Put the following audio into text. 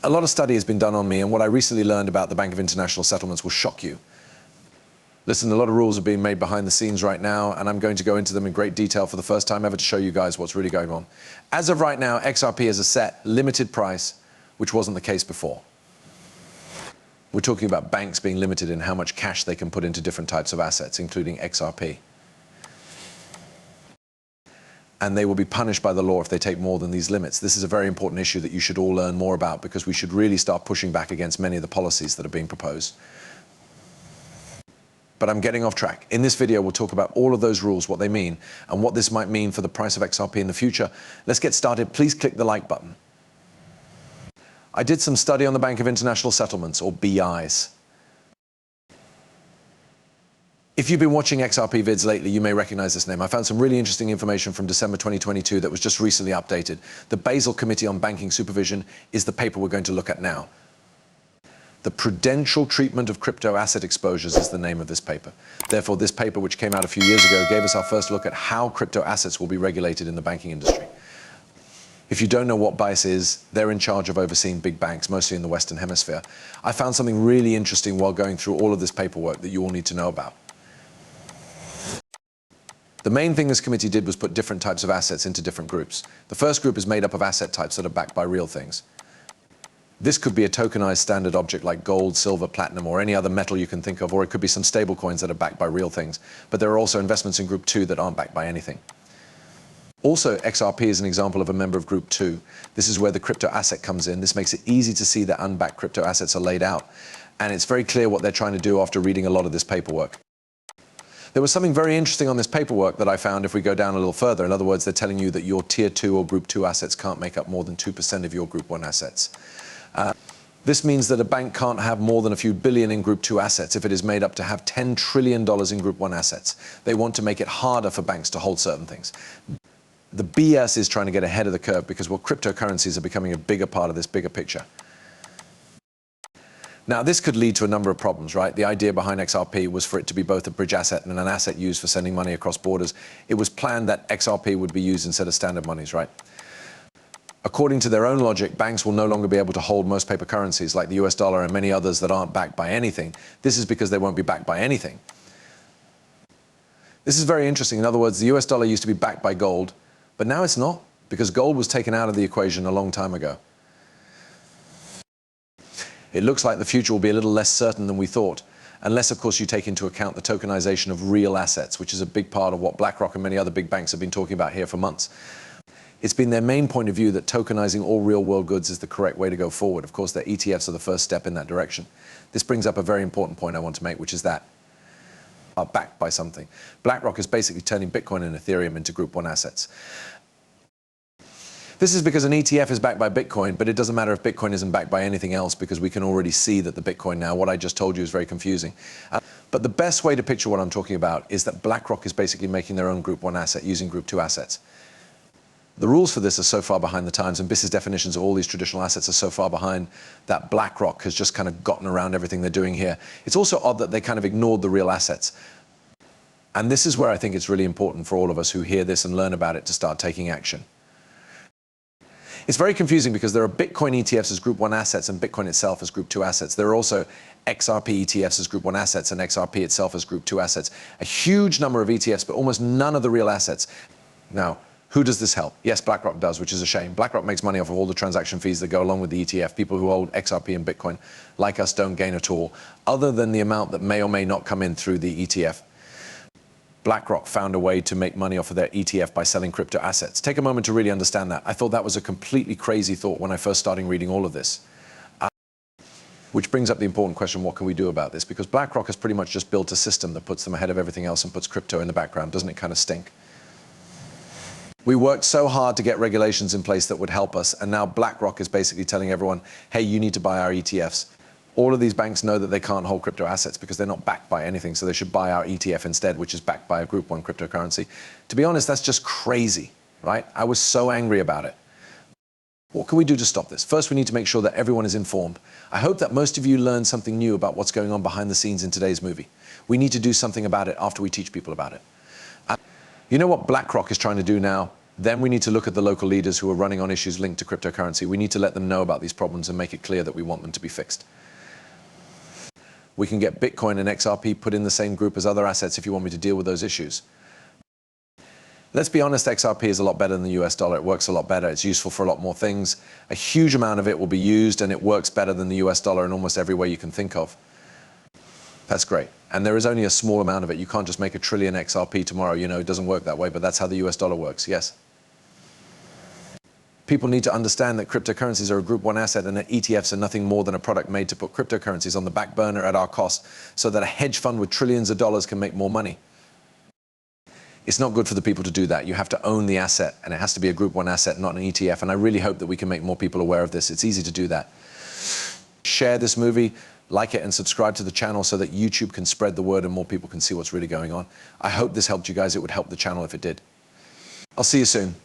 A lot of study has been done on me, and what I recently learned about the Bank of International Settlements will shock you. Listen, a lot of rules are being made behind the scenes right now, and I'm going to go into them in great detail for the first time ever to show you guys what's really going on. As of right now, XRP has a set, limited price, which wasn't the case before. We're talking about banks being limited in how much cash they can put into different types of assets, including XRP. And they will be punished by the law if they take more than these limits. This is a very important issue that you should all learn more about, because we should really start pushing back against many of the policies that are being proposed. But I'm getting off track. In this video, we'll talk about all of those rules, what they mean, and what this might mean for the price of XRP in the future. Let's get started. Please click the like button. I did some study on the Bank of International Settlements, or BIs. If you've been watching XRP vids lately, you may recognize this name. I found some really interesting information from December 2022 that was just recently updated. The Basel Committee on Banking Supervision is the paper we're going to look at now. The Prudential Treatment of Crypto Asset Exposures is the name of this paper. Therefore, this paper, which came out a few years ago, gave us our first look at how crypto assets will be regulated in the banking industry. If you don't know what BIS is, they're in charge of overseeing big banks, mostly in the Western Hemisphere. I found something really interesting while going through all of this paperwork that you all need to know about. The main thing this committee did was put different types of assets into different groups. The first group is made up of asset types that are backed by real things. This could be a tokenized standard object like gold, silver, platinum, or any other metal you can think of, or it could be some stable coins that are backed by real things. But there are also investments in Group 2 that aren't backed by anything. Also, XRP is an example of a member of Group 2. This is where the crypto asset comes in. This makes it easy to see that unbacked crypto assets are laid out. And it's very clear what they're trying to do after reading a lot of this paperwork. There was something very interesting on this paperwork that I found if we go down a little further. In other words, they're telling you that your Tier 2 or Group 2 assets can't make up more than 2% of your Group 1 assets. This means that a bank can't have more than a few billion in Group 2 assets if it is made up to have $10 trillion in Group 1 assets. They want to make it harder for banks to hold certain things. The BS is trying to get ahead of the curve because, well, cryptocurrencies are becoming a bigger part of this bigger picture. Now, this could lead to a number of problems, right? The idea behind XRP was for it to be both a bridge asset and an asset used for sending money across borders. It was planned that XRP would be used instead of standard monies, right? According to their own logic, banks will no longer be able to hold most paper currencies like the US dollar and many others that aren't backed by anything. This is because they won't be backed by anything. This is very interesting. In other words, the US dollar used to be backed by gold, but now it's not, because gold was taken out of the equation a long time ago. It looks like the future will be a little less certain than we thought, unless, of course, you take into account the tokenization of real assets, which is a big part of what BlackRock and many other big banks have been talking about here for months. It's been their main point of view that tokenizing all real-world goods is the correct way to go forward. Of course, their ETFs are the first step in that direction. This brings up a very important point I want to make, which is that are backed by something. BlackRock is basically turning Bitcoin and Ethereum into Group 1 assets. This is because an ETF is backed by Bitcoin, but it doesn't matter if Bitcoin isn't backed by anything else, because we can already see that the Bitcoin now, what I just told you, is very confusing. But the best way to picture what I'm talking about is that BlackRock is basically making their own Group 1 asset using Group 2 assets. The rules for this are so far behind the times, and BIS's definitions of all these traditional assets are so far behind that BlackRock has just kind of gotten around everything they're doing here. It's also odd that they kind of ignored the real assets. And this is where I think it's really important for all of us who hear this and learn about it to start taking action. It's very confusing because there are Bitcoin ETFs as Group 1 assets and Bitcoin itself as Group 2 assets. There are also XRP ETFs as Group 1 assets and XRP itself as Group 2 assets. A huge number of ETFs, but almost none of the real assets. Now, who does this help? Yes, BlackRock does, which is a shame. BlackRock makes money off of all the transaction fees that go along with the ETF. People who hold XRP and Bitcoin, like us, don't gain at all, other than the amount that may or may not come in through the ETF. BlackRock found a way to make money off of their ETF by selling crypto assets. Take a moment to really understand that. I thought that was a completely crazy thought when I first started reading all of this. Which brings up the important question, what can we do about this? Because BlackRock has pretty much just built a system that puts them ahead of everything else and puts crypto in the background. Doesn't it kind of stink? We worked so hard to get regulations in place that would help us, and now BlackRock is basically telling everyone, hey, you need to buy our ETFs. All of these banks know that they can't hold crypto assets because they're not backed by anything, so they should buy our ETF instead, which is backed by a Group 1 cryptocurrency. To be honest, that's just crazy, right? I was so angry about it. What can we do to stop this? First, we need to make sure that everyone is informed. I hope that most of you learned something new about what's going on behind the scenes in today's movie. We need to do something about it after we teach people about it. You know what BlackRock is trying to do now? Then we need to look at the local leaders who are running on issues linked to cryptocurrency. We need to let them know about these problems and make it clear that we want them to be fixed. We can get Bitcoin and XRP put in the same group as other assets if you want me to deal with those issues. Let's be honest, XRP is a lot better than the US dollar. It works a lot better. It's useful for a lot more things. A huge amount of it will be used, and it works better than the US dollar in almost every way you can think of. That's great. And there is only a small amount of it. You can't just make 1 trillion XRP tomorrow. You know, it doesn't work that way, but that's how the US dollar works, yes. People need to understand that cryptocurrencies are a Group 1 asset and that ETFs are nothing more than a product made to put cryptocurrencies on the back burner at our cost so that a hedge fund with trillions of dollars can make more money. It's not good for the people to do that. You have to own the asset, and it has to be a Group 1 asset, not an ETF. And I really hope that we can make more people aware of this. It's easy to do that. Share this movie, like it, and subscribe to the channel so that YouTube can spread the word and more people can see what's really going on. I hope this helped you guys. It would help the channel if it did. I'll see you soon.